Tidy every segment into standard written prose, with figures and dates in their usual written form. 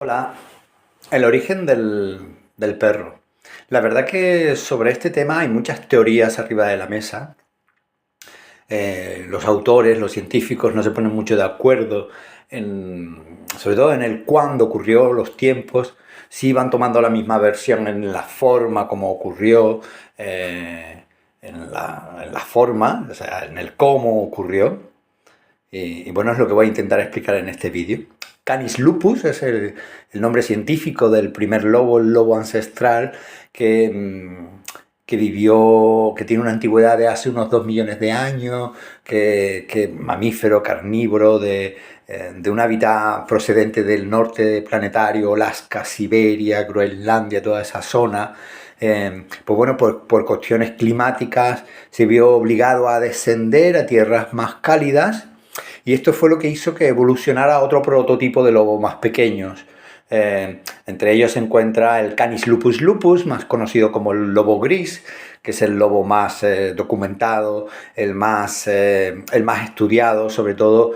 Hola, el origen del perro. La verdad que sobre este tema hay muchas teorías arriba de la mesa. Los autores, los científicos no se ponen mucho de acuerdo, sobre todo en el cuándo ocurrió, los tiempos, si van tomando la misma versión en la forma como ocurrió, en la forma, o sea, en el cómo ocurrió. Y bueno, es lo que voy a intentar explicar en este vídeo. Canis lupus es el nombre científico del primer lobo, el lobo ancestral, que vivió, que tiene una antigüedad de hace unos 2 millones de años, que mamífero, carnívoro, de un hábitat procedente del norte planetario, Alaska, Siberia, Groenlandia, toda esa zona. Pues bueno, por cuestiones climáticas se vio obligado a descender a tierras más cálidas, y esto fue lo que hizo que evolucionara otro prototipo de lobo más pequeños. Entre ellos se encuentra el Canis lupus lupus, más conocido como el lobo gris, que es el lobo más documentado, el más estudiado, sobre todo,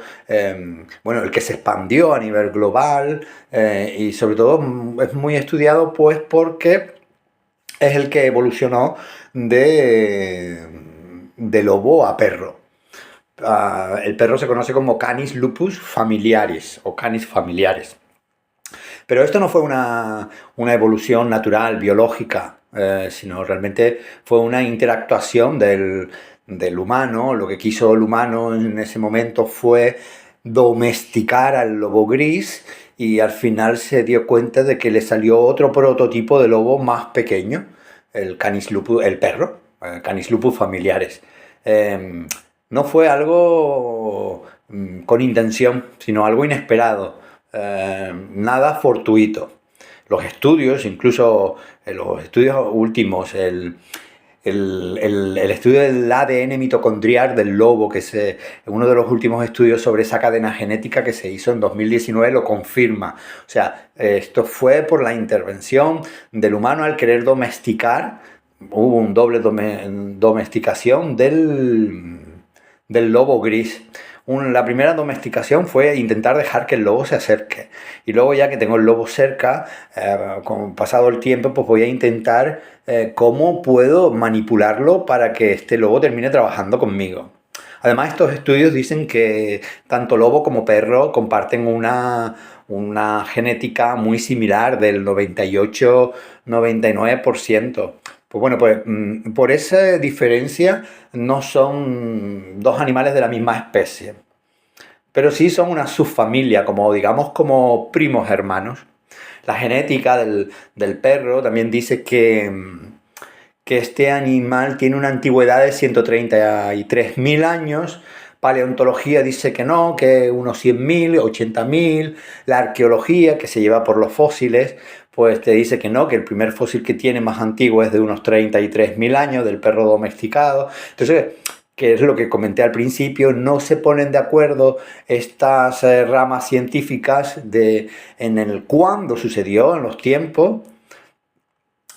bueno, el que se expandió a nivel global, y sobre todo es muy estudiado pues porque es el que evolucionó de lobo a perro. El perro se conoce como Canis lupus familiaris o Canis familiares. Pero esto no fue una evolución natural, biológica, sino realmente fue una interactuación del humano. Lo que quiso el humano en ese momento fue domesticar al lobo gris, y al final se dio cuenta de que le salió otro prototipo de lobo más pequeño, el Canis lupus, el perro, Canis lupus familiares. No fue algo con intención, sino algo inesperado, nada fortuito. Los estudios, incluso los estudios últimos, el estudio del ADN mitocondrial del lobo, que es uno de los últimos estudios sobre esa cadena genética que se hizo en 2019, lo confirma. O sea, esto fue por la intervención del humano al querer domesticar. Hubo un doble domesticación del lobo gris. La primera domesticación fue intentar dejar que el lobo se acerque. Y luego, ya que tengo el lobo cerca, con pasado el tiempo, pues voy a intentar cómo puedo manipularlo para que este lobo termine trabajando conmigo. Además, estos estudios dicen que tanto lobo como perro comparten una genética muy similar del 98-99%. Pues bueno, pues por esa diferencia no son dos animales de la misma especie, pero sí son una subfamilia, como digamos como primos hermanos. La genética del perro también dice que este animal tiene una antigüedad de 133.000 años. Paleontología dice que no, que unos 100.000, 80.000. La arqueología, que se lleva por los fósiles, pues te dice que no, que el primer fósil que tiene más antiguo es de unos 33.000 años, del perro domesticado. Entonces, que es lo que comenté al principio, no se ponen de acuerdo estas ramas científicas en el cuándo sucedió, en los tiempos,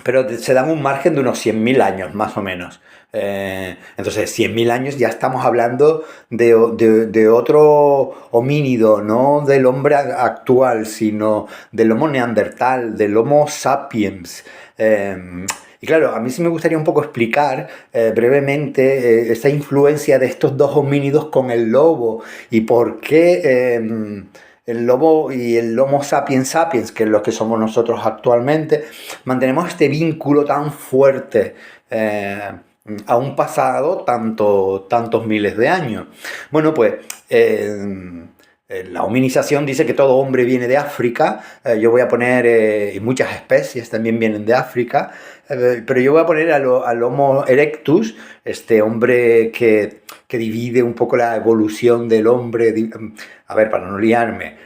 pero se dan un margen de unos 100.000 años, más o menos. Entonces, 100.000 años ya estamos hablando de otro homínido, no del hombre actual, sino del Homo neandertal, del Homo sapiens. Y claro, a mí sí me gustaría un poco explicar brevemente esta influencia de estos dos homínidos con el lobo, y por qué el lobo y el Homo sapiens sapiens, que es lo que somos nosotros actualmente, mantenemos este vínculo tan fuerte a un pasado tantos miles de años. Bueno, pues la hominización dice que todo hombre viene de África. Yo voy a poner, y muchas especies también vienen de África, pero yo voy a poner al Homo erectus, este hombre que divide un poco la evolución del hombre. A ver, para no liarme,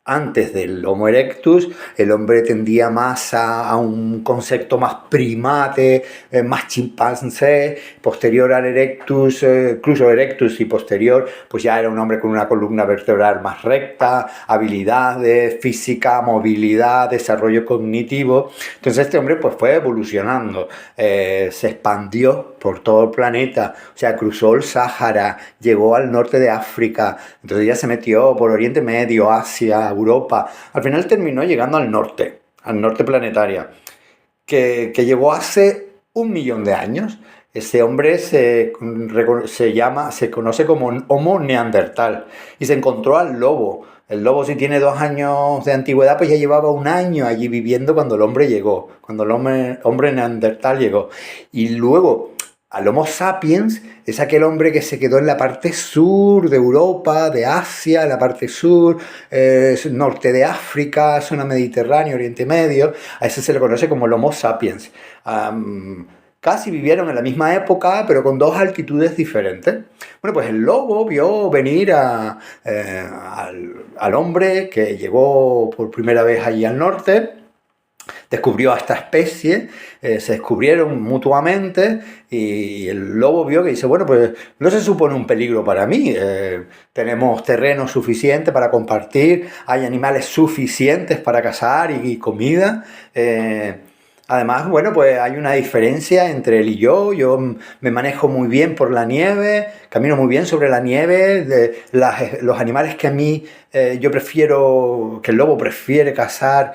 antes del Homo erectus, el hombre tendía más a un concepto más primate, más chimpancé. Posterior al erectus, incluso erectus y posterior, pues ya era un hombre con una columna vertebral más recta, habilidades, física, movilidad, desarrollo cognitivo. Entonces este hombre pues fue evolucionando, se expandió por todo el planeta, o sea, cruzó el Sáhara, llegó al norte de África, entonces ya se metió por Oriente Medio, Asia, Europa. Al final terminó llegando al norte planetaria, que llegó hace 1 millón de años. Ese hombre se conoce como Homo neandertal y se encontró al lobo. El lobo, si tiene 2 años de antigüedad, pues ya llevaba 1 año allí viviendo cuando el hombre llegó, cuando el hombre neandertal llegó. Y luego, al Homo sapiens es aquel hombre que se quedó en la parte sur de Europa, de Asia, en la parte sur, norte de África, zona mediterránea, Oriente Medio. A ese se le conoce como el Homo sapiens. Casi vivieron en la misma época, pero con dos altitudes diferentes. Bueno, pues el lobo vio venir al hombre que llegó por primera vez allí al norte, descubrió a esta especie, se descubrieron mutuamente y el lobo vio que dice, bueno, pues no se supone un peligro para mí, tenemos terreno suficiente para compartir, hay animales suficientes para cazar y comida. Además, bueno, pues hay una diferencia entre él y yo. Yo me manejo muy bien por la nieve, camino muy bien sobre la nieve. Los animales que a mí yo prefiero, que el lobo prefiere cazar,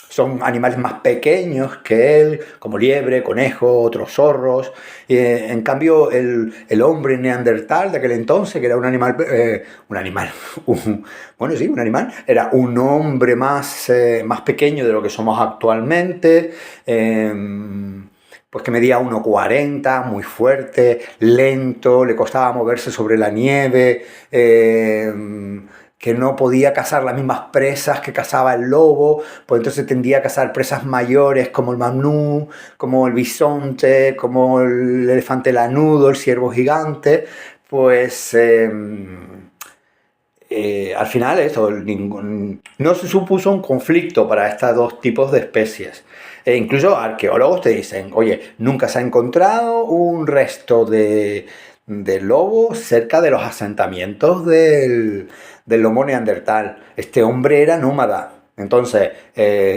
son animales más pequeños que él, como liebre, conejo, otros zorros. En cambio, el hombre neandertal de aquel entonces, que era un animal, bueno, sí, un animal, era un hombre más pequeño de lo que somos actualmente, pues que medía 1,40, muy fuerte, lento, le costaba moverse sobre la nieve, que no podía cazar las mismas presas que cazaba el lobo, pues entonces tendía a cazar presas mayores como el mamnú, como el bisonte, como el elefante lanudo, el ciervo gigante. Pues al final no se supuso un conflicto para estos dos tipos de especies. Incluso arqueólogos te dicen, oye, nunca se ha encontrado un resto de lobo cerca de los asentamientos del Homo neandertal. Este hombre era nómada. Entonces,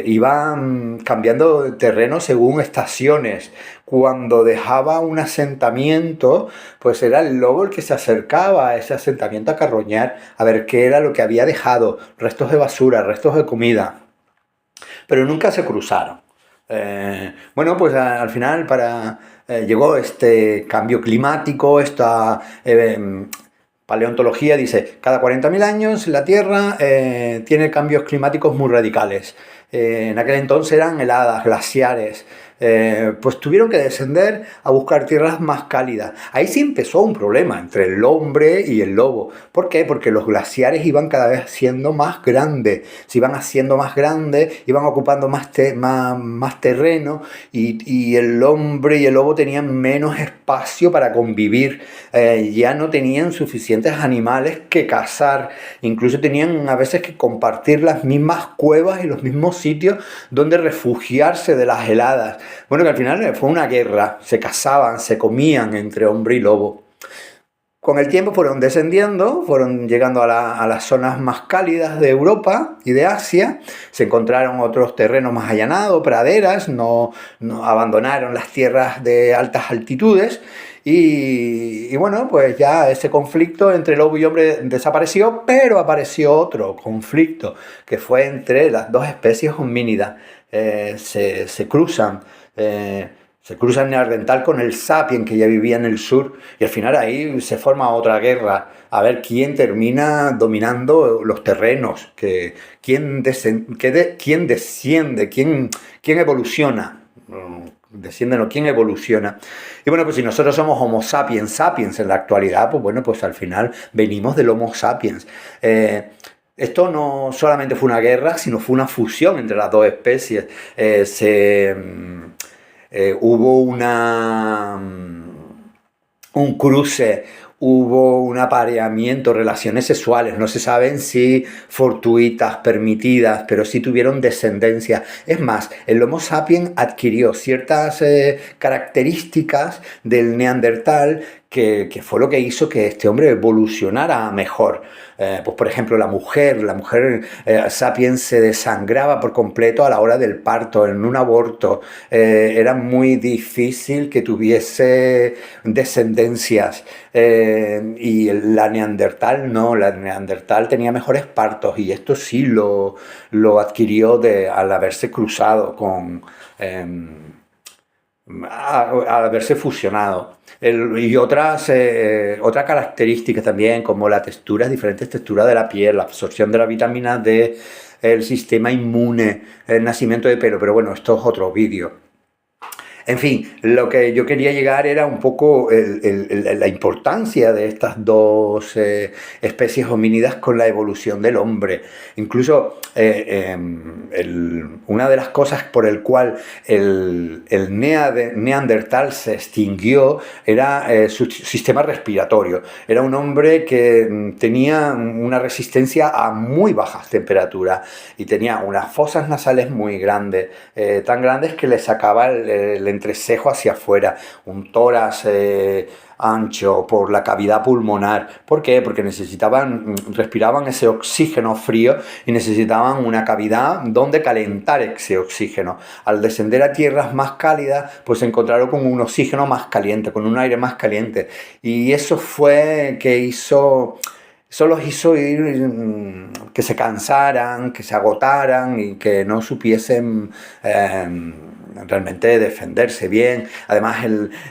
iban cambiando de terreno según estaciones. Cuando dejaba un asentamiento, pues era el lobo el que se acercaba a ese asentamiento a carroñar, a ver qué era lo que había dejado, restos de basura, restos de comida. Pero nunca se cruzaron. Bueno, pues al final llegó este cambio climático, esta paleontología dice, cada 40.000 años la Tierra tiene cambios climáticos muy radicales. En aquel entonces eran heladas, glaciares, pues tuvieron que descender a buscar tierras más cálidas. Ahí sí empezó un problema entre el hombre y el lobo. ¿Por qué? Porque los glaciares iban cada vez siendo más grandes. Se iban haciendo más grandes, iban ocupando más terreno y el hombre y el lobo tenían menos espacio para convivir. Ya no tenían suficientes animales que cazar. Incluso tenían a veces que compartir las mismas cuevas y los mismos sitios donde refugiarse de las heladas. Bueno, que al final fue una guerra, se cazaban, se comían entre hombre y lobo. Con el tiempo fueron descendiendo, fueron llegando a las zonas más cálidas de Europa y de Asia, se encontraron otros terrenos más allanados, praderas, no abandonaron las tierras de altas altitudes y bueno, pues ya ese conflicto entre lobo y hombre desapareció, pero apareció otro conflicto que fue entre las dos especies homínidas. Se cruzan. Se cruza el neandertal con el sapien que ya vivía en el sur y al final ahí se forma otra guerra a ver quién termina dominando los terrenos, quién desciende, quién evoluciona. Descienden o quién evoluciona. Y bueno, pues si nosotros somos Homo sapiens sapiens en la actualidad, pues bueno, pues al final venimos del Homo sapiens. Esto no solamente fue una guerra, sino fue una fusión entre las dos especies. Hubo un cruce, hubo un apareamiento, relaciones sexuales, no se saben si fortuitas, permitidas, pero sí tuvieron descendencia. Es más, el Homo sapiens adquirió ciertas características del neandertal que fue lo que hizo que este hombre evolucionara mejor. Pues por ejemplo, la mujer sapiens se desangraba por completo a la hora del parto, en un aborto. Era muy difícil que tuviese descendencias. Y la neandertal no, la neandertal tenía mejores partos y esto sí lo adquirió al haberse cruzado al haberse fusionado. Y otra característica también, como la textura, diferentes texturas de la piel, la absorción de la vitamina D, el sistema inmune, el nacimiento de pelo, pero bueno, esto es otro vídeo. En fin, lo que yo quería llegar era un poco la importancia de estas dos especies homínidas con la evolución del hombre. Incluso una de las cosas por el cual el neandertal se extinguió era su sistema respiratorio. Era un hombre que tenía una resistencia a muy bajas temperaturas y tenía unas fosas nasales muy grandes, tan grandes que le sacaba el entrecejo hacia afuera, un tórax ancho por la cavidad pulmonar. ¿Por qué? Porque respiraban ese oxígeno frío y necesitaban una cavidad donde calentar ese oxígeno. Al descender a tierras más cálidas, pues se encontraron con un oxígeno más caliente, con un aire más caliente. Y eso fue eso los hizo que se cansaran, que se agotaran y que no supiesen realmente defenderse bien. Además,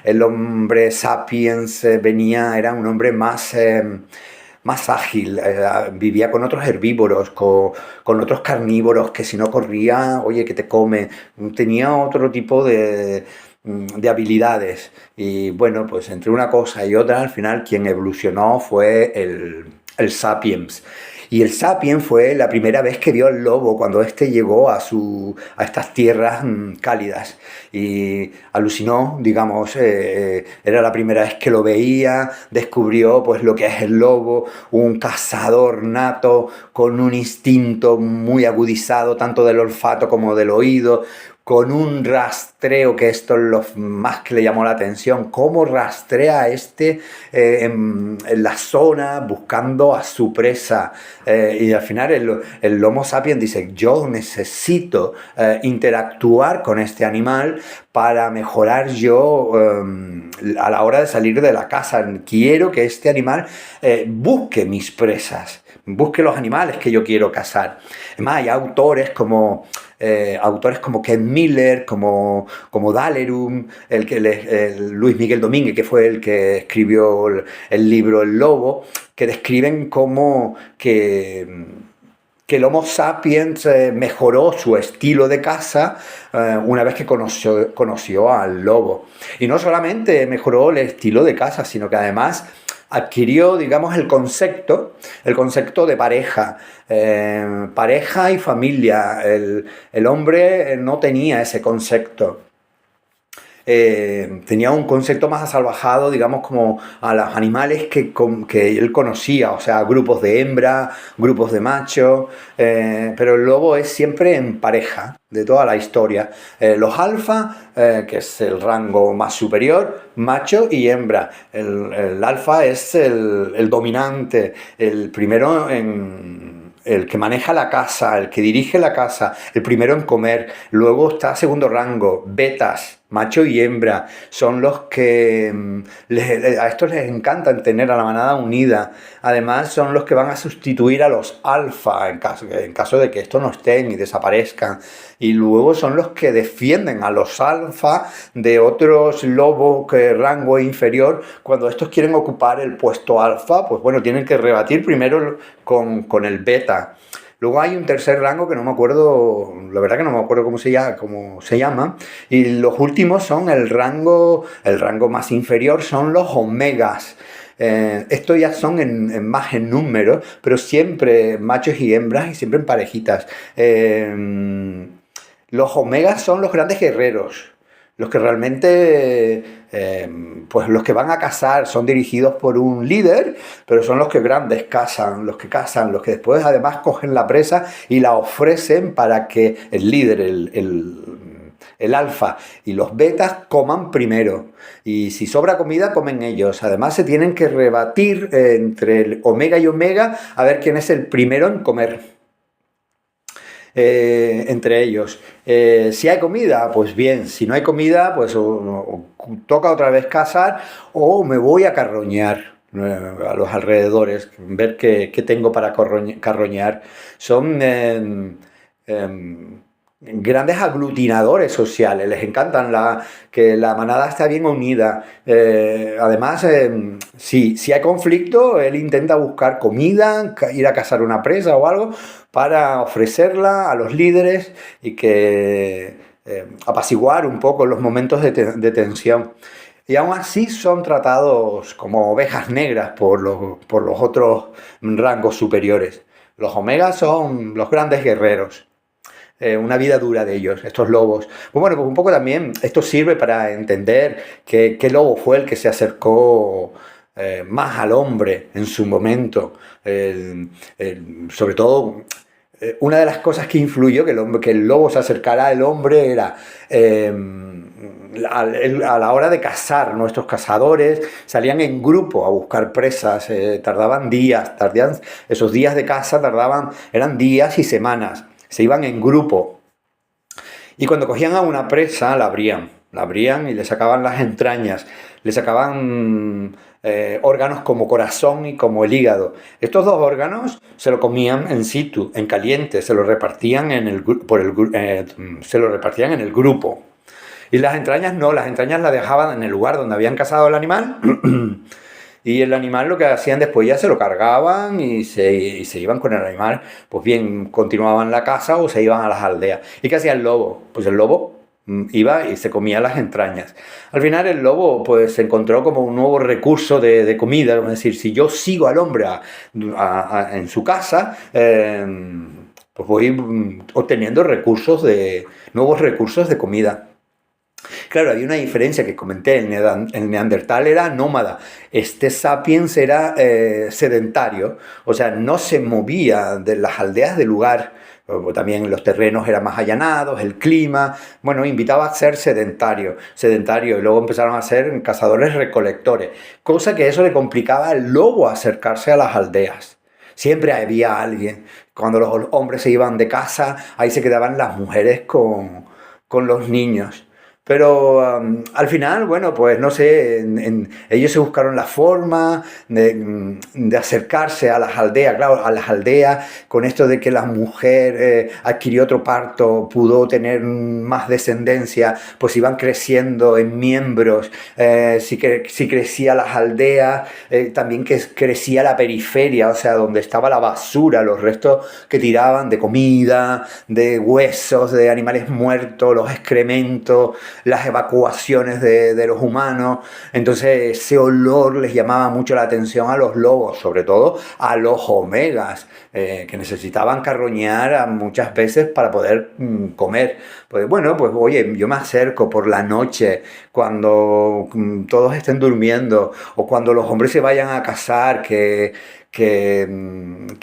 el hombre sapiens era un hombre más ágil, vivía con otros herbívoros, con otros carnívoros, que si no corría, oye, que te come. Tenía otro tipo de habilidades. Y bueno, pues entre una cosa y otra, al final quien evolucionó fue el sapiens. Y el sapiens fue la primera vez que vio al lobo cuando éste llegó a estas tierras cálidas. Y alucinó, digamos, era la primera vez que lo veía, descubrió pues lo que es el lobo, un cazador nato con un instinto muy agudizado, tanto del olfato como del oído, con un rastreo, que esto es lo más que le llamó la atención, cómo rastrea en la zona buscando a su presa. Y al final el Homo sapiens dice, yo necesito interactuar con este animal para mejorar yo a la hora de salir de la casa. Quiero que este animal busque mis presas, busque los animales que yo quiero cazar. Además, hay autores como Ken Miller, como Dalerum, Luis Miguel Domínguez, que fue el que escribió el libro El Lobo, que describen cómo que el Homo sapiens mejoró su estilo de caza una vez que conoció al lobo. Y no solamente mejoró el estilo de caza, sino que además adquirió, digamos, el concepto de pareja, pareja y familia. El hombre no tenía ese concepto. Tenía un concepto más asalvajado, digamos, como a los animales que él conocía, o sea, grupos de hembra, grupos de macho, pero el lobo es siempre en pareja, de toda la historia. Los alfa, que es el rango más superior, macho y hembra. El alfa es el dominante, el primero el que maneja la casa, el que dirige la casa, el primero en comer. Luego está segundo rango, betas, macho y hembra. Son los que a estos les encanta tener a la manada unida. Además, son los que van a sustituir a los alfa en caso de que estos no estén y desaparezcan. Y luego son los que defienden a los alfa de otros lobos que rango inferior. Cuando estos quieren ocupar el puesto alfa, pues bueno, tienen que rebatir primero con el beta. Luego hay un tercer rango que no me acuerdo, la verdad que no me acuerdo cómo se llama. Y los últimos son el rango más inferior son los omegas. Estos ya son más en número, pero siempre machos y hembras y siempre en parejitas. Los omegas son los grandes guerreros, los que realmente, pues los que van a cazar son dirigidos por un líder, pero son los que grandes cazan, los que después además cogen la presa y la ofrecen para que el líder, el alfa y los betas coman primero. Y si sobra comida, comen ellos. Además, se tienen que rebatir entre el omega y omega a ver quién es el primero en comer. Entre ellos. Si hay comida, pues bien. Si no hay comida, pues o toca otra vez cazar o me voy a carroñar a los alrededores, ver qué tengo para carroñar. Son grandes aglutinadores sociales, les encantan que la manada está bien unida. Además, si hay conflicto, él intenta buscar comida, ir a cazar una presa o algo para ofrecerla a los líderes y que apaciguar un poco los momentos de tensión. Y aún así son tratados como ovejas negras por los otros rangos superiores. Los omegas son los grandes guerreros. Una vida dura de ellos, estos lobos. Pues bueno, pues un poco también esto sirve para entender qué lobo fue el que se acercó más al hombre en su momento. Sobre todo, una de las cosas que influyó que el lobo se acercara al hombre era a la hora de cazar. Nuestros cazadores salían en grupo a buscar presas, tardaban días, esos días de caza eran días y semanas. Se iban en grupo y cuando cogían a una presa la abrían y le sacaban las entrañas, le sacaban órganos como corazón y como el hígado. Estos dos órganos se lo comían en situ, en caliente, se lo repartían se lo repartían en el grupo. Y las entrañas no, las entrañas las dejaban en el lugar donde habían cazado el animal. Y el animal lo que hacían después ya se lo cargaban y se iban con el animal. Pues bien, continuaban la caza o se iban a las aldeas. ¿Y qué hacía el lobo? Pues el lobo iba y se comía las entrañas. Al final el lobo pues se encontró como un nuevo recurso de comida. Es decir, si yo sigo al hombre en su casa, pues voy obteniendo nuevos recursos de comida. Claro, había una diferencia que comenté, el neandertal era nómada, este sapiens era sedentario, o sea, no se movía de las aldeas del lugar, también los terrenos eran más allanados, el clima, bueno, invitaba a ser sedentario, y luego empezaron a ser cazadores recolectores, cosa que eso le complicaba al lobo acercarse a las aldeas. Siempre había alguien, cuando los hombres se iban de casa, ahí se quedaban las mujeres con los niños. Pero al final, bueno, pues no sé, ellos se buscaron la forma de acercarse a las aldeas, claro, a las aldeas, con esto de que la mujer adquirió otro parto, pudo tener más descendencia, pues iban creciendo en miembros, si crecía las aldeas, también que crecía la periferia, o sea, donde estaba la basura, los restos que tiraban de comida, de huesos, de animales muertos, los excrementos, las evacuaciones de los humanos. Entonces ese olor les llamaba mucho la atención a los lobos, sobre todo a los omegas, que necesitaban carroñar muchas veces para poder comer. Pues bueno, pues oye, yo me acerco por la noche cuando todos estén durmiendo o cuando los hombres se vayan a cazar, que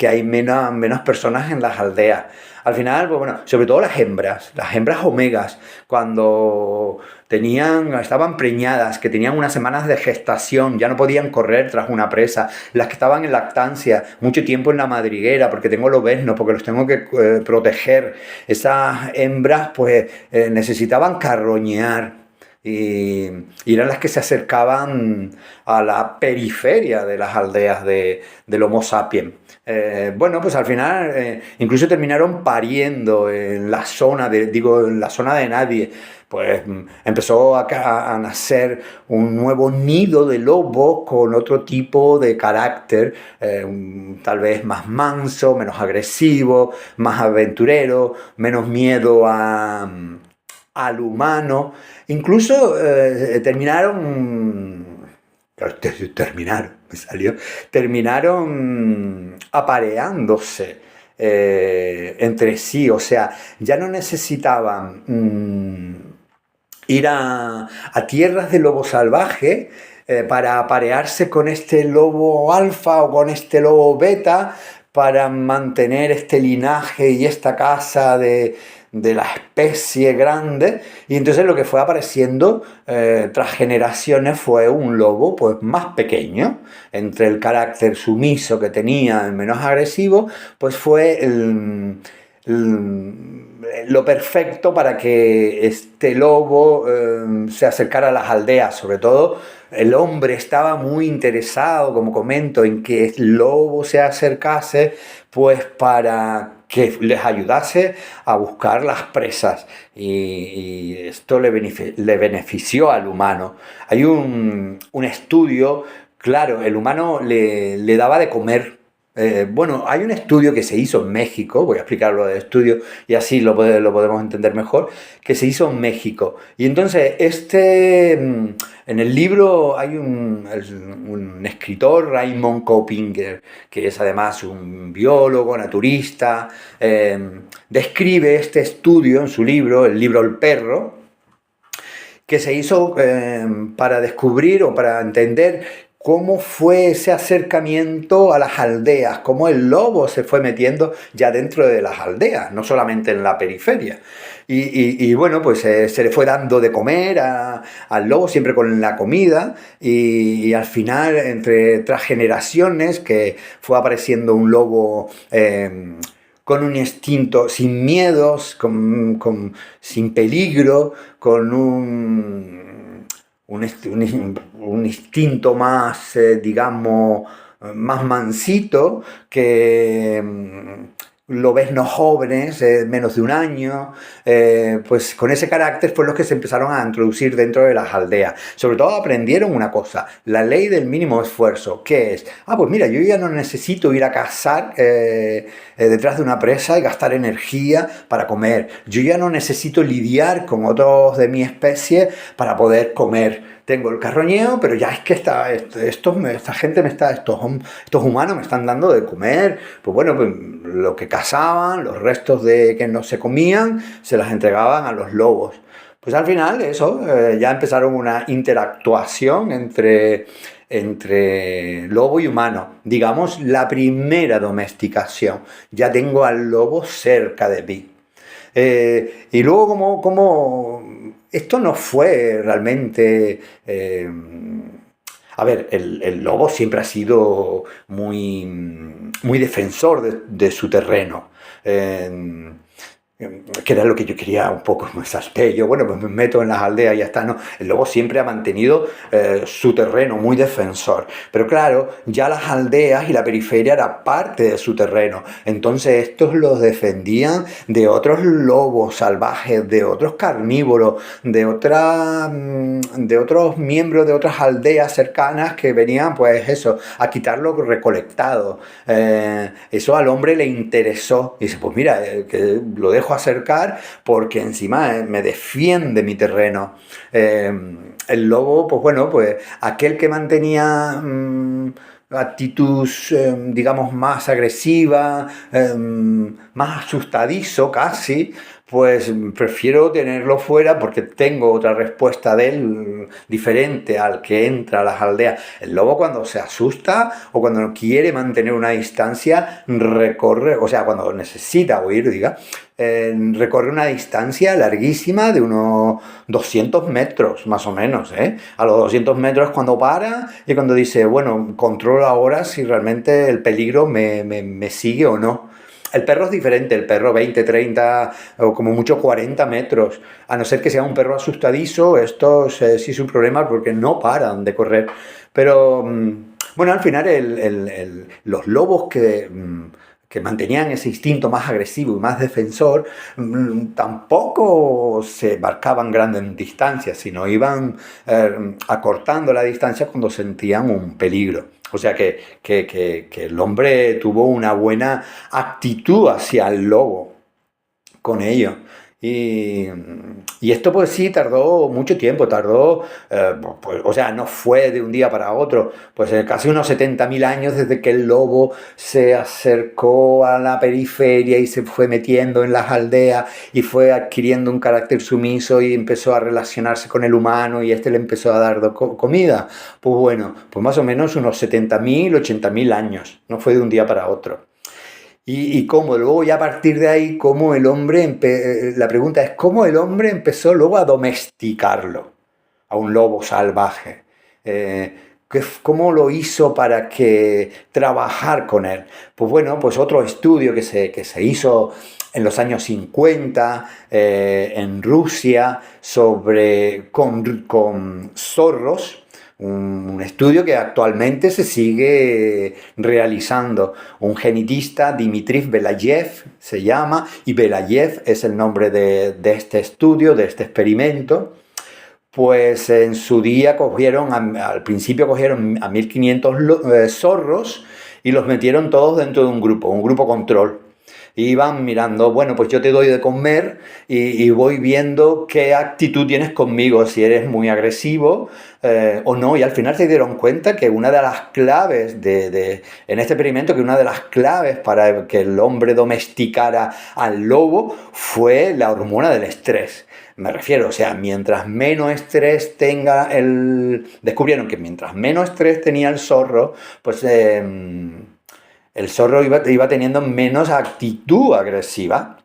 hay menos personas en las aldeas. Al final, pues bueno, sobre todo las hembras omegas, cuando estaban preñadas, que tenían unas semanas de gestación, ya no podían correr tras una presa, las que estaban en lactancia, mucho tiempo en la madriguera, porque tengo lobeznos, porque los tengo que proteger, esas hembras pues necesitaban carroñear. Y eran las que se acercaban a la periferia de las aldeas del Homo sapiens. Bueno, pues al final incluso terminaron pariendo en la zona en la zona de nadie. Pues empezó a nacer un nuevo nido de lobos con otro tipo de carácter, tal vez más manso, menos agresivo, más aventurero, menos miedo al humano. Incluso terminaron apareándose entre sí, o sea, ya no necesitaban ir a tierras de lobo salvaje para aparearse con este lobo alfa o con este lobo beta, para mantener este linaje y esta casa de la especie grande, y entonces lo que fue apareciendo tras generaciones fue un lobo pues más pequeño. Entre el carácter sumiso que tenía, el menos agresivo, pues fue lo perfecto para que este lobo se acercara a las aldeas. Sobre todo el hombre estaba muy interesado, como comento, en que el lobo se acercase pues para que les ayudase a buscar las presas, y esto le benefició al humano. Hay un estudio, claro, el humano le daba de comer. Bueno, hay un estudio que se hizo en México, voy a explicarlo del estudio y así lo podemos entender mejor, que se hizo en México. Y entonces, en el libro hay un escritor, Raymond Kopinger, que es además un biólogo, naturista, describe este estudio en su libro, el libro El perro, que se hizo para descubrir o para entender cómo fue ese acercamiento a las aldeas, cómo el lobo se fue metiendo ya dentro de las aldeas, no solamente en la periferia. Y bueno, pues se le fue dando de comer al lobo, siempre con la comida, y al final, tras generaciones, que fue apareciendo un lobo con un instinto, sin miedos, sin peligro, con un instinto más, digamos, más mansito, que lobeznos jóvenes, menos de un año, pues con ese carácter fueron los que se empezaron a introducir dentro de las aldeas. Sobre todo aprendieron una cosa, la ley del mínimo esfuerzo, que es, pues mira, yo ya no necesito ir a cazar detrás de una presa y gastar energía para comer. Yo ya no necesito lidiar con otros de mi especie para poder comer. Tengo el carroñeo, pero ya es que esta gente estos humanos me están dando de comer. Pues bueno, pues lo que cazaban, los restos de que no se comían, se las entregaban a los lobos. Pues al final eso, ya empezaron una interactuación entre lobo y humano. Digamos, la primera domesticación. Ya tengo al lobo cerca de mí. Y luego como esto no fue realmente... a ver, el lobo siempre ha sido muy defensor de su terreno. Que era lo que yo quería un poco, me salté yo, bueno, pues me meto en las aldeas y ya está, ¿no? El lobo siempre ha mantenido su terreno muy defensor, pero claro, ya las aldeas y la periferia era parte de su terreno, entonces estos los defendían de otros lobos salvajes, de otros carnívoros, de otros miembros de otras aldeas cercanas que venían, pues eso, a quitar lo recolectado. Eso al hombre le interesó, y dice, pues mira, que lo dejo acercar porque encima me defiende mi terreno. El lobo, pues bueno, pues aquel que mantenía actitud, digamos, más agresiva, más asustadizo casi, pues prefiero tenerlo fuera porque tengo otra respuesta de él diferente al que entra a las aldeas. El lobo, cuando se asusta o cuando quiere mantener una distancia, recorre, o sea, cuando necesita huir, diga, recorre una distancia larguísima de unos 200 metros, más o menos. A los 200 metros cuando para y cuando dice, bueno, controlo ahora si realmente el peligro me sigue o no. El perro es diferente, el perro 20, 30 o como mucho 40 metros. A no ser que sea un perro asustadizo, estos sí es un problema porque no paran de correr. Pero bueno, al final los lobos que mantenían ese instinto más agresivo y más defensor, tampoco se marcaban grandes distancias, sino iban acortando la distancia cuando sentían un peligro. O sea que el hombre tuvo una buena actitud hacia el lobo con ello. Y esto pues sí tardó mucho tiempo, pues, o sea, no fue de un día para otro, pues casi unos 70.000 años desde que el lobo se acercó a la periferia y se fue metiendo en las aldeas y fue adquiriendo un carácter sumiso y empezó a relacionarse con el humano y este le empezó a dar comida. Pues bueno, pues más o menos unos 70.000, 80.000 años, no fue de un día para otro. Y cómo luego ya a partir de ahí, cómo el hombre, la pregunta es cómo el hombre empezó luego a domesticarlo, a un lobo salvaje. Eh, ¿Cómo lo hizo para que trabajar con él? Pues bueno, pues otro estudio que se hizo en los años 50 en Rusia con zorros, un estudio que actualmente se sigue realizando. Un genetista, Dmitry Belayev se llama, y Belayev es el nombre de este estudio, de este experimento. Pues en su día al principio cogieron a 1500 zorros y los metieron todos dentro de un grupo control. Iban mirando, bueno, pues yo te doy de comer y voy viendo qué actitud tienes conmigo, si eres muy agresivo o no. Y al final se dieron cuenta que una de las claves en este experimento, que una de las claves para que el hombre domesticara al lobo fue la hormona del estrés. Me refiero, o sea, mientras menos estrés descubrieron que mientras menos estrés tenía el zorro, pues el zorro iba teniendo menos actitud agresiva.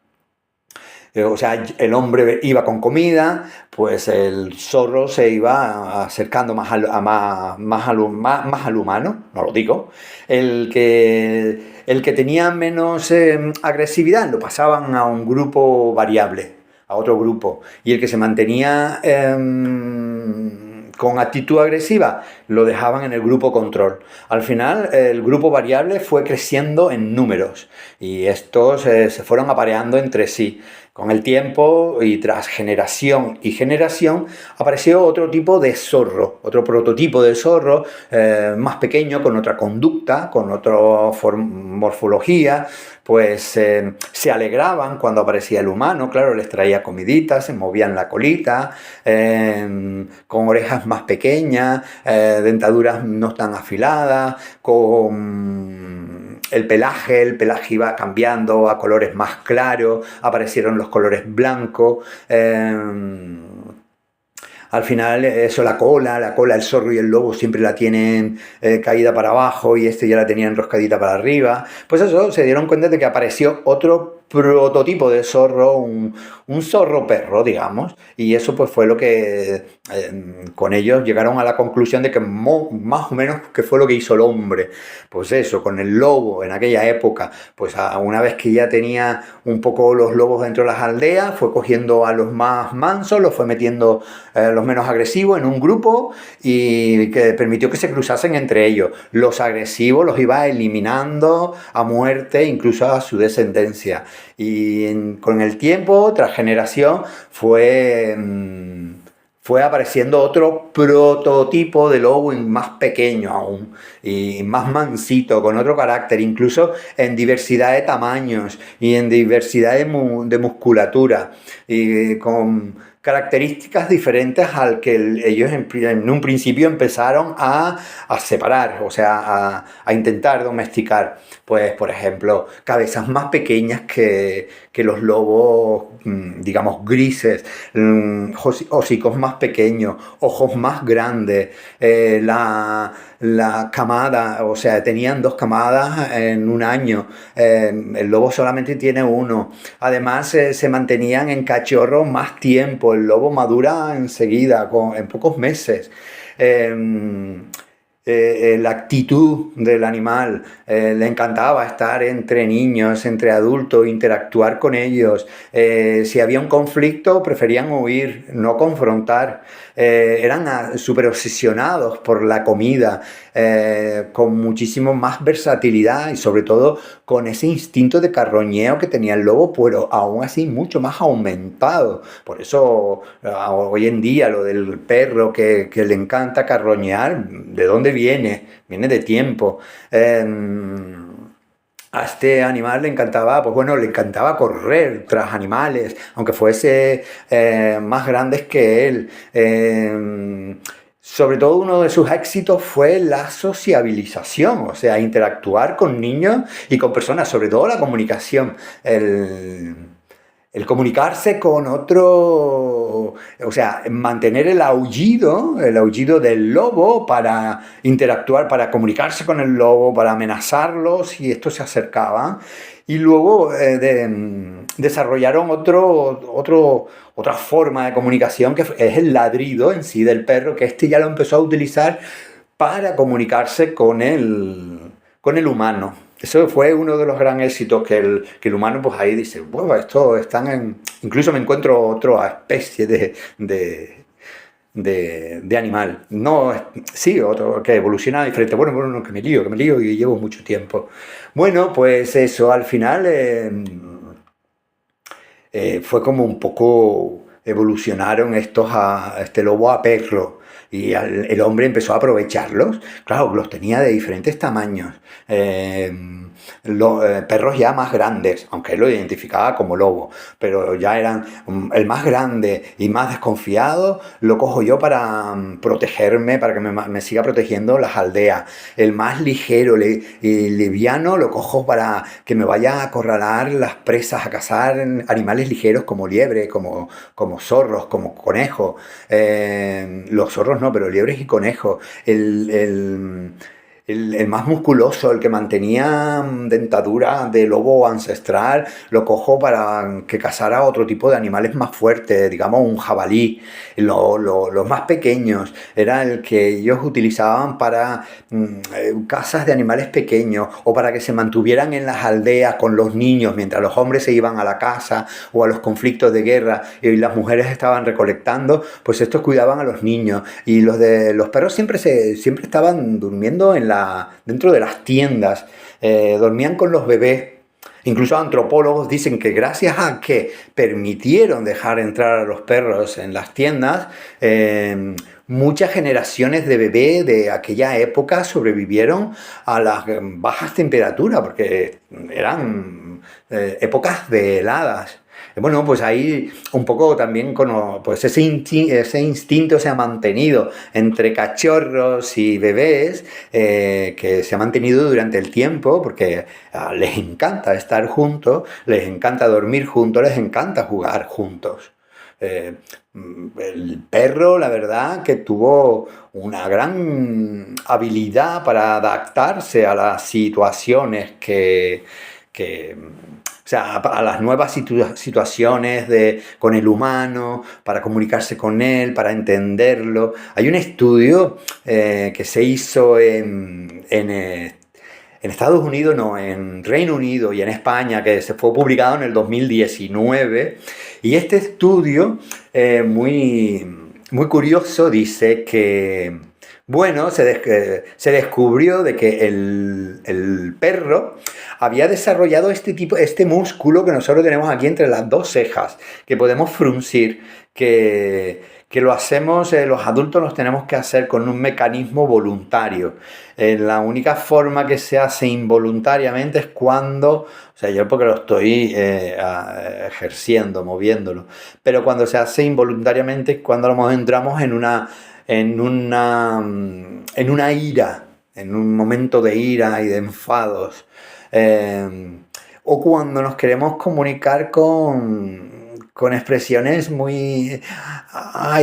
O sea, el hombre iba con comida, pues el zorro se iba acercando más al humano, no lo digo. El que tenía menos agresividad lo pasaban a un grupo variable, a otro grupo. Y el que se mantenía con actitud agresiva lo dejaban en el grupo control. Al final el grupo variable fue creciendo en números y estos se fueron apareando entre sí. Con el tiempo y tras generación y generación apareció otro tipo de zorro, otro prototipo de zorro más pequeño, con otra conducta, con otra morfología. Pues se alegraban cuando aparecía el humano, claro, les traía comiditas, se movían la colita, con orejas más pequeñas, dentaduras no tan afiladas, con el pelaje iba cambiando a colores más claros, aparecieron los colores blancos. Al final, eso, la cola, el zorro y el lobo siempre la tienen caída para abajo y este ya la tenía enroscadita para arriba. Pues eso, se dieron cuenta de que apareció otro prototipo de zorro, un zorro perro, digamos, y eso pues fue lo que con ellos llegaron a la conclusión de que más o menos que fue lo que hizo el hombre. Pues eso, con el lobo en aquella época, pues una vez que ya tenía un poco los lobos dentro de las aldeas, fue cogiendo a los más mansos, los fue metiendo los menos agresivos en un grupo y que permitió que se cruzasen entre ellos. Los agresivos los iba eliminando a muerte, incluso a su descendencia. Y con el tiempo, tras generación, fue apareciendo otro prototipo de lobo más pequeño aún y más mansito, con otro carácter, incluso en diversidad de tamaños y en diversidad de musculatura y con características diferentes al que ellos en un principio empezaron a separar, o sea, a intentar domesticar. Pues, por ejemplo, cabezas más pequeñas que los lobos, digamos, grises, hocicos más pequeños, ojos más grandes, la camada, o sea, tenían 2 camadas en un año, el lobo solamente tiene 1. Además, se mantenían en cachorro más tiempo, el lobo madura enseguida, en pocos meses. La actitud del animal, le encantaba estar entre niños, entre adultos, interactuar con ellos. Si había un conflicto, preferían huir, no confrontar. Eran súper obsesionados por la comida, con muchísimo más versatilidad y sobre todo con ese instinto de carroñeo que tenía el lobo, pero aún así mucho más aumentado. Por eso hoy en día lo del perro que le encanta carroñear, ¿de dónde viene? Viene de tiempo. A este animal le encantaba, pues bueno, le encantaba correr tras animales, aunque fuese más grandes que él. Sobre todo uno de sus éxitos fue la sociabilización, o sea, interactuar con niños y con personas, sobre todo la comunicación. el comunicarse con otro, o sea, mantener el aullido del lobo para interactuar, para comunicarse con el lobo, para amenazarlo si estos se acercaban. Y luego desarrollaron otra forma de comunicación que es el ladrido en sí del perro, que este ya lo empezó a utilizar para comunicarse con el humano. Eso fue uno de los gran éxitos que el humano pues ahí dice, bueno, esto están en... Incluso me encuentro otra especie de animal. No, sí, otro que evoluciona diferente. Bueno, que me lío y llevo mucho tiempo. Bueno, pues eso, al final fue como un poco evolucionaron este lobo a perro. Y el hombre empezó a aprovecharlos. Claro, los tenía de diferentes tamaños. Perros ya más grandes, aunque él lo identificaba como lobo, pero ya eran el más grande y más desconfiado, lo cojo yo para protegerme, para que me siga protegiendo las aldeas. El más ligero y liviano lo cojo para que me vaya a acorralar las presas, a cazar animales ligeros como liebre, como zorros, como conejos. Los zorros no, pero liebres y conejos. El más musculoso, el que mantenía dentadura de lobo ancestral, lo cojo para que cazara otro tipo de animales más fuertes, digamos un jabalí. Los más pequeños era el que ellos utilizaban para cazas de animales pequeños o para que se mantuvieran en las aldeas con los niños mientras los hombres se iban a la caza o a los conflictos de guerra y las mujeres estaban recolectando, pues estos cuidaban a los niños. Y los perros siempre estaban durmiendo dentro de las tiendas, dormían con los bebés. Incluso antropólogos dicen que gracias a que permitieron dejar entrar a los perros en las tiendas, muchas generaciones de bebés de aquella época sobrevivieron a las bajas temperaturas, porque eran épocas de heladas. Bueno, pues ahí un poco también pues ese instinto se ha mantenido entre cachorros y bebés, que se ha mantenido durante el tiempo, porque les encanta estar juntos, les encanta dormir juntos, les encanta jugar juntos. El perro, la verdad, que tuvo una gran habilidad para adaptarse a las situaciones o sea, a las nuevas situaciones con el humano, para comunicarse con él, para entenderlo. Hay un estudio que se hizo en Estados Unidos, no, en Reino Unido y en España, que se fue publicado en el 2019. Y este estudio, muy, muy curioso, dice que, bueno, se descubrió de que el perro había desarrollado este músculo que nosotros tenemos aquí entre las dos cejas, que podemos fruncir, que lo hacemos, los adultos los tenemos que hacer con un mecanismo voluntario. La única forma que se hace involuntariamente es cuando, o sea, yo porque lo estoy ejerciendo, moviéndolo, pero cuando se hace involuntariamente es cuando a lo mejor entramos en una ira, en un momento de ira y de enfados. O cuando nos queremos comunicar con expresiones muy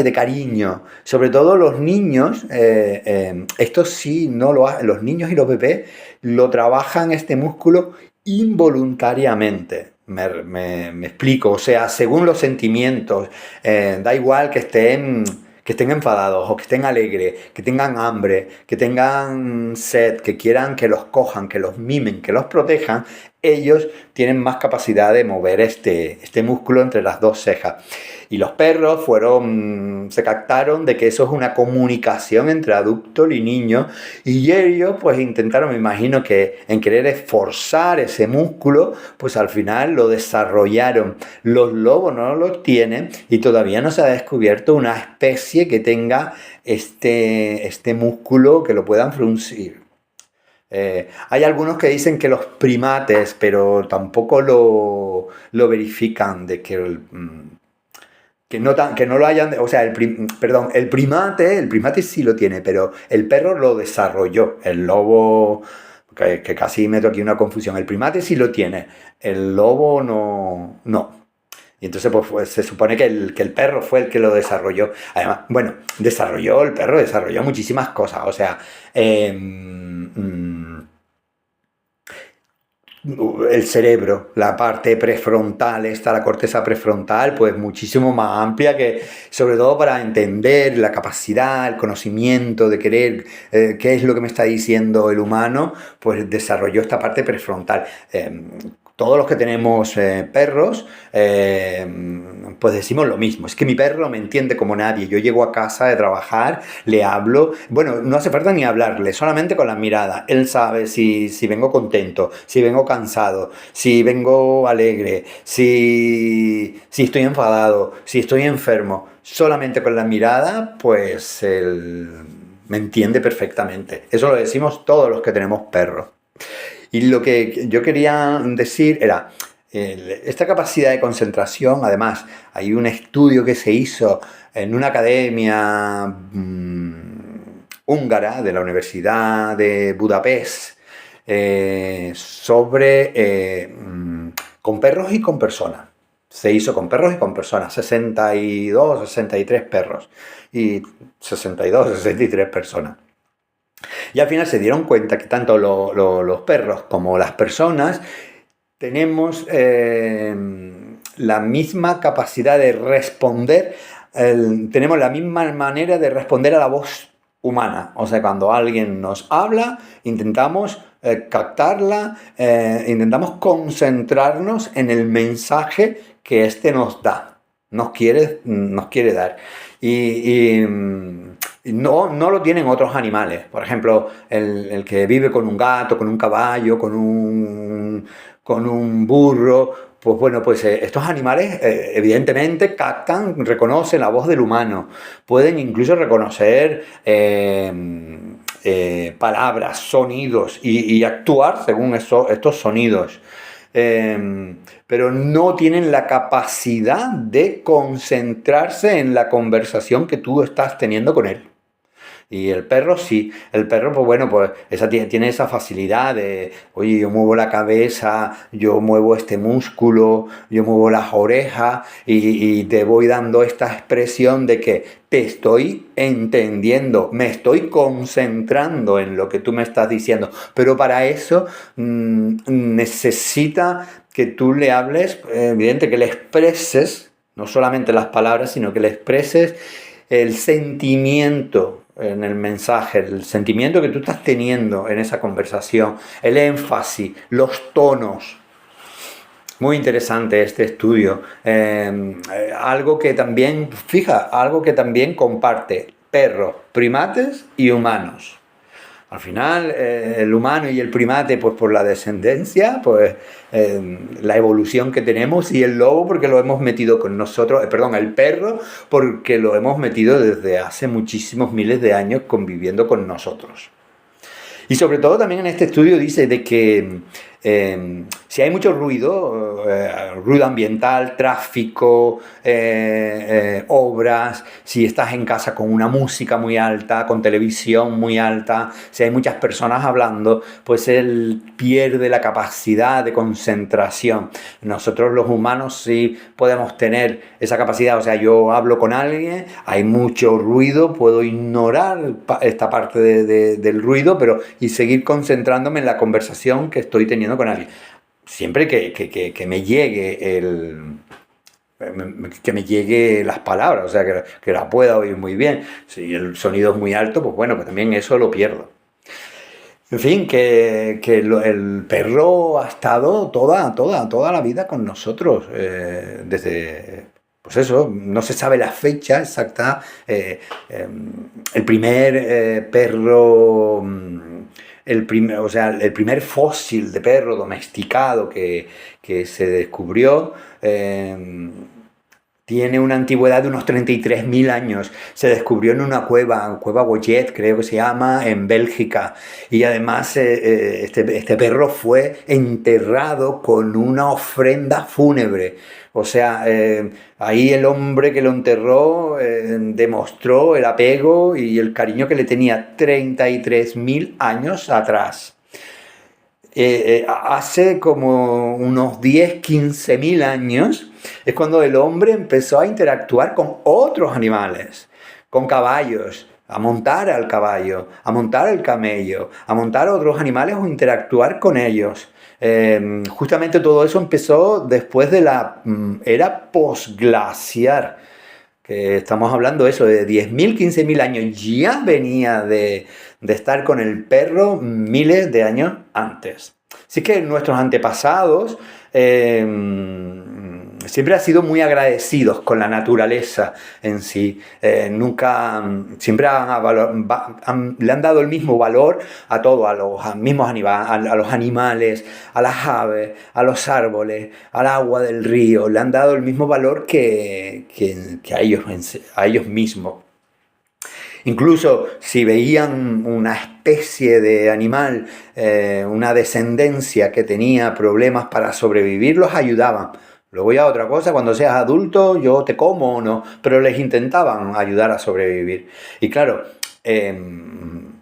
de cariño. Sobre todo los niños, esto sí, los niños y los bebés lo trabajan este músculo involuntariamente. Me explico, o sea, según los sentimientos, da igual que estén enfadados o que estén alegres, que tengan hambre, que tengan sed, que quieran que los cojan, que los mimen, que los protejan, ellos tienen más capacidad de mover este músculo entre las dos cejas. Y los perros se captaron de que eso es una comunicación entre adulto y niño, y ellos pues intentaron, me imagino que en querer esforzar ese músculo, pues al final lo desarrollaron. Los lobos no lo tienen y todavía no se ha descubierto una especie que tenga este músculo que lo puedan fruncir. Hay algunos que dicen que los primates, pero tampoco lo verifican, de que no lo hayan... O sea, el primate sí lo tiene, pero el perro lo desarrolló. El lobo, que casi meto aquí una confusión, el primate sí lo tiene, el lobo no. Y entonces pues, se supone que el perro fue el que lo desarrolló. Además, bueno, el perro desarrolló muchísimas cosas. O sea, el cerebro, la parte prefrontal, la corteza prefrontal, pues muchísimo más amplia que, sobre todo para entender la capacidad, el conocimiento de querer, qué es lo que me está diciendo el humano, pues desarrolló esta parte prefrontal. Todos los que tenemos perros, pues decimos lo mismo. Es que mi perro me entiende como nadie. Yo llego a casa de trabajar, le hablo. Bueno, no hace falta ni hablarle, solamente con la mirada. Él sabe si vengo contento, si vengo cansado, si vengo alegre, si estoy enfadado, si estoy enfermo. Solamente con la mirada, pues él me entiende perfectamente. Eso lo decimos todos los que tenemos perros. Y lo que yo quería decir era, esta capacidad de concentración, además, hay un estudio que se hizo en una academia húngara de la Universidad de Budapest con perros y con personas. Se hizo con perros y con personas, 62, 63 perros y 62, 63 personas. Y al final se dieron cuenta que tanto los perros como las personas tenemos la misma capacidad de responder, tenemos la misma manera de responder a la voz humana. O sea, cuando alguien nos habla, intentamos captarla, intentamos concentrarnos en el mensaje que éste nos da, nos quiere dar. Y no lo tienen otros animales. Por ejemplo, el que vive con un gato, con un caballo, con un burro. Pues bueno, pues estos animales evidentemente captan, reconocen la voz del humano. Pueden incluso reconocer palabras, sonidos y actuar según estos sonidos. Pero no tienen la capacidad de concentrarse en la conversación que tú estás teniendo con él. Y el perro sí, el perro pues bueno, pues tiene esa facilidad de, oye, yo muevo la cabeza, yo muevo este músculo, yo muevo las orejas y te voy dando esta expresión de que te estoy entendiendo, me estoy concentrando en lo que tú me estás diciendo. Pero para eso necesita que tú le hables, evidente, que le expreses, no solamente las palabras, sino que le expreses el sentimiento en el mensaje, el sentimiento que tú estás teniendo en esa conversación, el énfasis, los tonos. Muy interesante este estudio. Algo que también comparte perros, primates y humanos. Al final, el humano y el primate, pues por la descendencia, pues la evolución que tenemos, y el lobo porque lo hemos metido con nosotros, el perro porque lo hemos metido desde hace muchísimos miles de años conviviendo con nosotros. Y sobre todo también en este estudio dice de que si hay mucho ruido, ruido ambiental, tráfico, obras, si estás en casa con una música muy alta, con televisión muy alta, si hay muchas personas hablando, pues él pierde la capacidad de concentración. Nosotros los humanos sí podemos tener esa capacidad, o sea, yo hablo con alguien, hay mucho ruido, puedo ignorar esta parte del ruido, y seguir concentrándome en la conversación que estoy teniendo con alguien. Siempre que me llegue que me llegue las palabras, o sea, que la pueda oír muy bien. Si el sonido es muy alto, pues bueno, pues también eso lo pierdo. En fin, el perro ha estado toda la vida con nosotros, desde, pues eso, no se sabe la fecha exacta. El primer perro, el primer fósil de perro domesticado que se descubrió, tiene una antigüedad de unos 33.000 años. Se descubrió en una cueva Goyet, creo que se llama, en Bélgica. Y además este perro fue enterrado con una ofrenda fúnebre. O sea, ahí el hombre que lo enterró demostró el apego y el cariño que le tenía 33.000 años atrás. Hace como unos 10, 15.000 años, es cuando el hombre empezó a interactuar con otros animales, con caballos, a montar al caballo, a montar el camello, a montar otros animales o interactuar con ellos. Justamente todo eso empezó después de la era posglaciar, que estamos hablando eso de 10.000, 15.000 años, ya venía de estar con el perro miles de años antes. Así que nuestros antepasados siempre han sido muy agradecidos con la naturaleza en sí. Nunca, siempre le han dado el mismo valor a todo, a los mismos a los animales, a las aves, a los árboles, al agua del río. Le han dado el mismo valor que a ellos mismos. Incluso si veían una especie de animal, una descendencia que tenía problemas para sobrevivir, los ayudaban. Luego ya otra cosa, cuando seas adulto yo te como o no, pero les intentaban ayudar a sobrevivir. Y claro,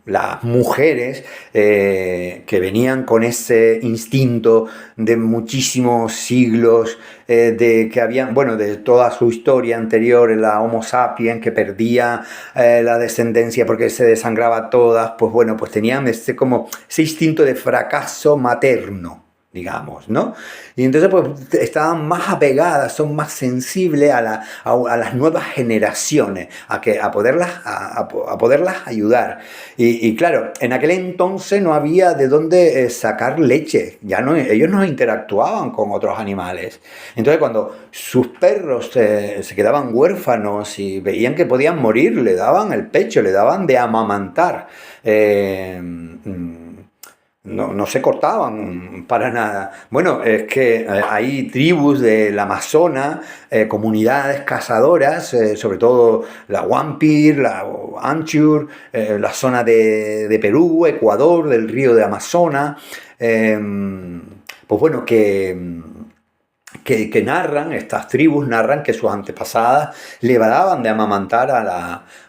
las mujeres que venían con ese instinto de muchísimos siglos, de que habían, bueno, de toda su historia anterior, la Homo sapiens que perdía la descendencia porque se desangraba todas, pues bueno, pues tenían como ese instinto de fracaso materno, digamos, ¿no? Y entonces pues estaban más apegadas, son más sensibles a las nuevas generaciones, a poderlas ayudar. Y claro, en aquel entonces no había de dónde sacar leche, ellos no interactuaban con otros animales. Entonces cuando sus perros se quedaban huérfanos y veían que podían morir, le daban el pecho, le daban de amamantar. No se cortaban para nada. Bueno, es que hay tribus del Amazonas, comunidades cazadoras, sobre todo la Wampir, la Anchur, la zona de Perú, Ecuador, del río de Amazonas, pues bueno, que narran, estas tribus narran que sus antepasadas le daban de amamantar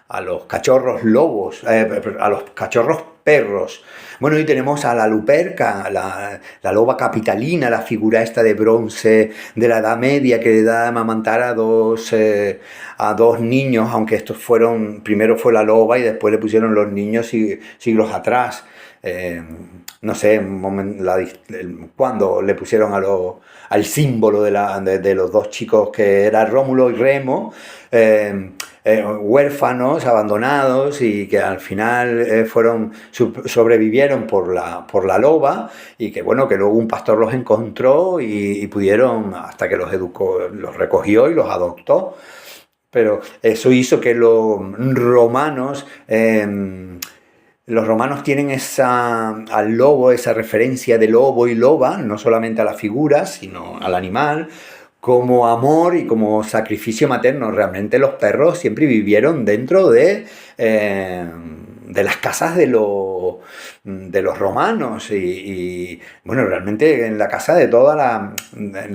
a los cachorros lobos, a los cachorros perros. Bueno, y tenemos a la luperca, la loba capitalina, la figura esta de bronce de la Edad Media que le da de amamantar a dos niños, aunque estos primero fue la loba y después le pusieron los niños siglos atrás. No sé, cuando le pusieron al símbolo de los dos chicos que era Rómulo y Remo, huérfanos, abandonados y que al final sobrevivieron por la loba y que bueno, que luego un pastor los encontró y pudieron, hasta que los educó, los recogió y los adoptó. Pero eso hizo que los romanos tienen al lobo, esa referencia de lobo y loba, no solamente a la figura, sino al animal, como amor y como sacrificio materno. Realmente los perros siempre vivieron dentro de las casas de los romanos y bueno, realmente en la casa de toda la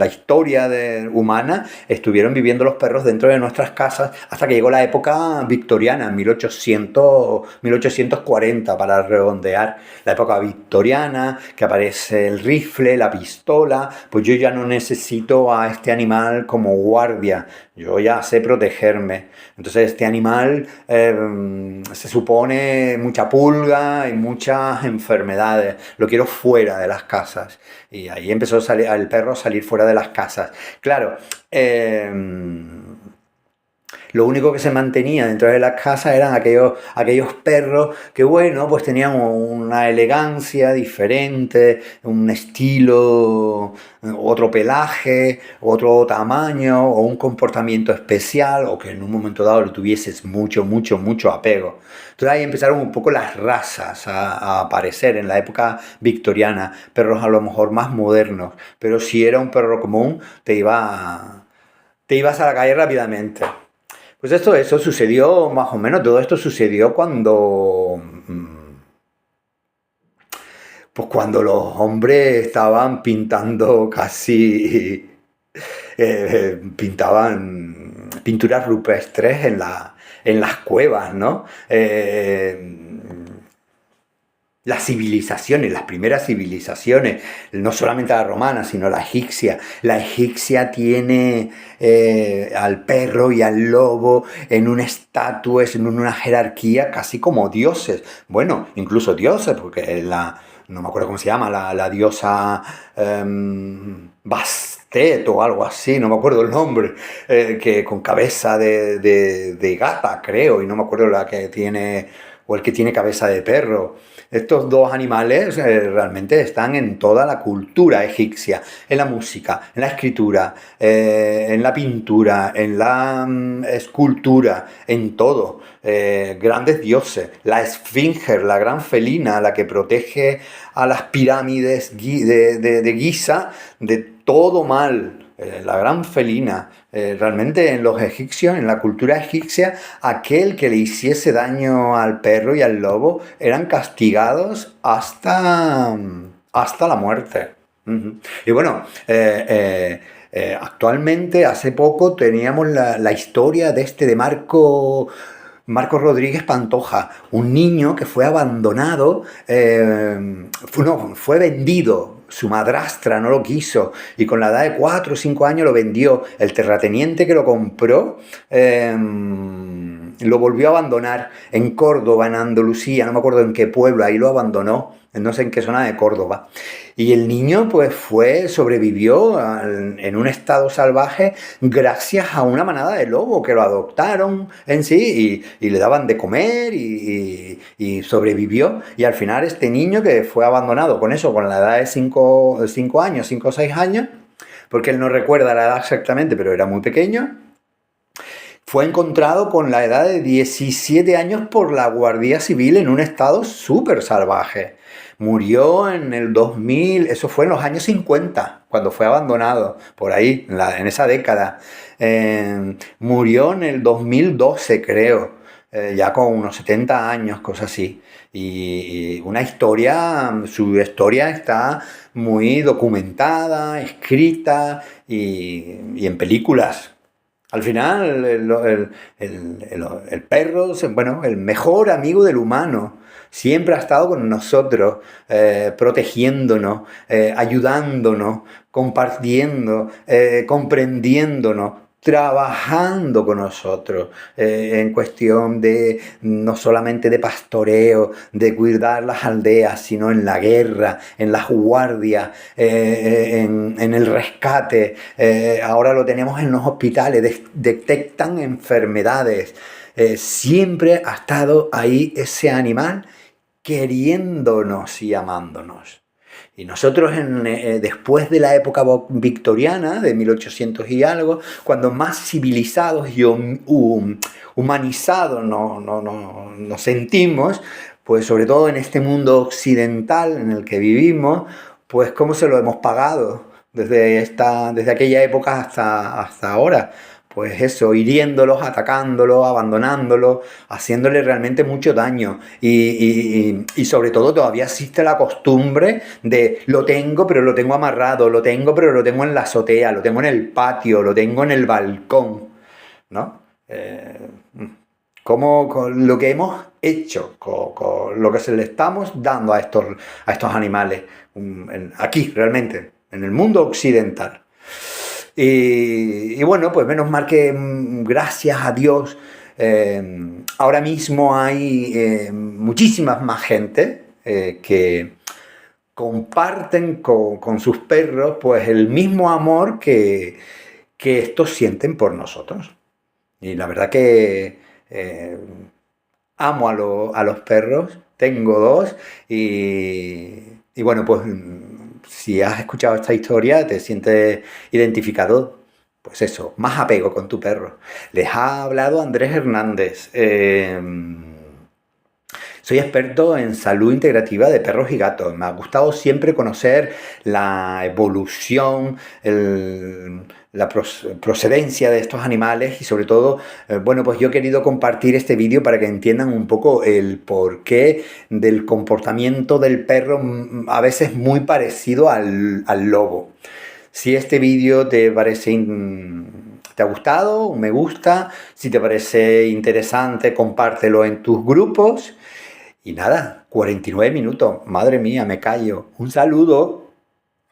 historia humana estuvieron viviendo los perros dentro de nuestras casas hasta que llegó la época victoriana, 1840 para redondear, la época victoriana, que aparece el rifle, la pistola. Pues yo ya no necesito a este animal como guardia, yo ya sé protegerme. Entonces este animal se supone mucha pulga y muchas enfermedades, lo quiero fuera de las casas. Y ahí empezó el perro a salir fuera de las casas. Claro, lo único que se mantenía dentro de las casas eran aquellos perros que, bueno, pues tenían una elegancia diferente, un estilo, otro pelaje, otro tamaño o un comportamiento especial, o que en un momento dado le tuvieses mucho, mucho, mucho apego. Entonces ahí empezaron un poco las razas a aparecer en la época victoriana, perros a lo mejor más modernos, pero si era un perro común te ibas a la calle rápidamente. Pues eso sucedió más o menos, todo esto sucedió cuando los hombres estaban pintando pintaban pinturas rupestres en las cuevas, ¿no? las primeras civilizaciones, no solamente la romana, sino la egipcia. La egipcia tiene al perro y al lobo en un estatus, en una jerarquía casi como dioses. Bueno, incluso dioses, porque no me acuerdo cómo se llama, la diosa Bastet o algo así, no me acuerdo el nombre, que con cabeza de gata, creo, y no me acuerdo la que tiene, o el que tiene cabeza de perro. Estos dos animales realmente están en toda la cultura egipcia, en la música, en la escritura, en la pintura, en la escultura, en todo. Grandes dioses. La esfinge, la gran felina, la que protege a las pirámides de Giza de todo mal. La gran felina. Realmente en los egipcios, en la cultura egipcia, aquel que le hiciese daño al perro y al lobo eran castigados hasta la muerte. Y bueno, actualmente, hace poco, teníamos la historia de Marcos Rodríguez Pantoja, un niño que fue abandonado, fue vendido. Su madrastra no lo quiso y con la edad de 4 o 5 años lo vendió. El terrateniente que lo compró lo volvió a abandonar en Córdoba, en Andalucía, no me acuerdo en qué pueblo, ahí lo abandonó, no sé en qué zona de Córdoba. Y el niño pues sobrevivió en un estado salvaje gracias a una manada de lobos que lo adoptaron en sí y le daban de comer y sobrevivió. Y al final este niño que fue abandonado con eso, con la edad de 5 años, 5 o 6 años, porque él no recuerda la edad exactamente, pero era muy pequeño, fue encontrado con la edad de 17 años por la Guardia Civil en un estado súper salvaje. Murió en el 2000, eso fue en los años 50, cuando fue abandonado, por ahí, en esa década. Murió en el 2012, creo, ya con unos 70 años, cosas así. Y una historia, su historia está muy documentada, escrita y en películas. Al final, el perro, bueno, el mejor amigo del humano, siempre ha estado con nosotros, protegiéndonos, ayudándonos, compartiendo, comprendiéndonos, trabajando con nosotros en cuestión de no solamente de pastoreo, de cuidar las aldeas, sino en la guerra, en las guardias, en el rescate. Ahora lo tenemos en los hospitales, detectan enfermedades. Siempre ha estado ahí ese animal queriéndonos y amándonos. Y nosotros después de la época victoriana, de 1800 y algo, cuando más civilizados y humanizados nos sentimos, pues sobre todo en este mundo occidental en el que vivimos, pues cómo se lo hemos pagado desde aquella época hasta ahora. Pues eso, hiriéndolos, atacándolos, abandonándolos, haciéndole realmente mucho daño. Y sobre todo todavía existe la costumbre de lo tengo, pero lo tengo amarrado, lo tengo, pero lo tengo en la azotea, lo tengo en el patio, lo tengo en el balcón, ¿no? Como con lo que hemos hecho, con lo que se le estamos dando a estos animales, aquí realmente, en el mundo occidental. Y bueno, pues menos mal que gracias a Dios ahora mismo hay muchísimas más gente que comparten con sus perros pues el mismo amor que estos sienten por nosotros. Y la verdad que amo a los perros, tengo dos y bueno, pues si has escuchado esta historia, te sientes identificado, pues eso, más apego con tu perro. Les ha hablado Andrés Hernández. Soy experto en salud integrativa de perros y gatos. Me ha gustado siempre conocer la evolución, la procedencia de estos animales y sobre todo, bueno, pues yo he querido compartir este vídeo para que entiendan un poco el porqué del comportamiento del perro, a veces muy parecido al lobo. Si este vídeo te ¿te ha gustado? Un me gusta. Si te parece interesante, compártelo en tus grupos. Y nada, 49 minutos. Madre mía, me callo. Un saludo.